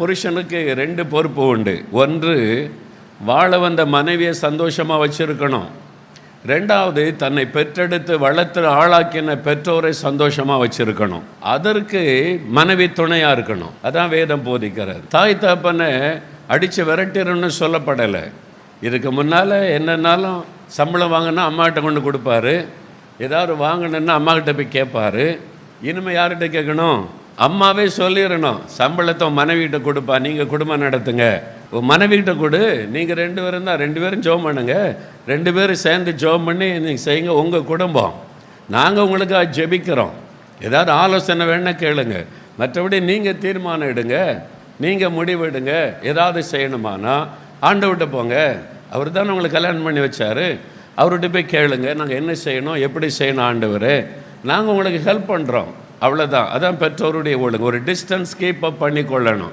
புருஷனுக்கு 2 பொறுப்பு உண்டு. ஒன்று, வாழ வந்த மனைவியை சந்தோஷமாக வச்சுருக்கணும். 2வது, தன்னை பெற்றெடுத்து வளர்த்து ஆளாக்கின பெற்றோரை சந்தோஷமாக வச்சுருக்கணும். அதற்கு மனைவி துணையாக இருக்கணும். அதான் வேதம் போதிக்கிறது. தாய் தகப்பனை அடித்து விரட்டிடணும்னு சொல்லப்படலை. இதுக்கு முன்னால் என்னன்னாலும் சம்பளம் வாங்கினா அம்மாகிட்ட கொண்டு கொடுப்பாரு, ஏதாவது வாங்கணுன்னா அம்மாக்கிட்ட போய் கேட்பார். இனிமேல் யார்கிட்ட கேட்கணும்? அம்மாவே சொல்லிடணும், சம்பளத்தை மனைவிகிட்ட கொடுப்பா, நீங்கள் குடும்பம் நடத்துங்க. மனைவிகிட்ட கொடு, நீங்கள் 2 பேரும் தான், 2 பேரும் ஜோம் பண்ணுங்க, 2 பேரும் சேர்ந்து ஜோம் பண்ணி நீங்கள் செய்யுங்க, உங்கள் குடும்பம். நாங்கள் உங்களுக்காக ஜெபிக்கிறோம், ஏதாவது ஆலோசனை வேணால் கேளுங்க, மற்றபடி நீங்கள் தீர்மானம் எடுங்க, நீங்கள் முடிவெடுங்க. ஏதாவது செய்யணுமானா ஆண்டவர்கிட்ட போங்க, அவர் தானே உங்களுக்கு கல்யாணம் பண்ணி வச்சார், அவர்கிட்ட போய் கேளுங்க, நாங்கள் என்ன செய்யணும், எப்படி செய்யணும் ஆண்டவர், நாங்கள் உங்களுக்கு ஹெல்ப் பண்ணுறோம். அவ்வளோதான். அதான் பெற்றோருடைய ஒழுங்கு. ஒரு டிஸ்டன்ஸ் கீப் அப் பண்ணி கொள்ளணும்.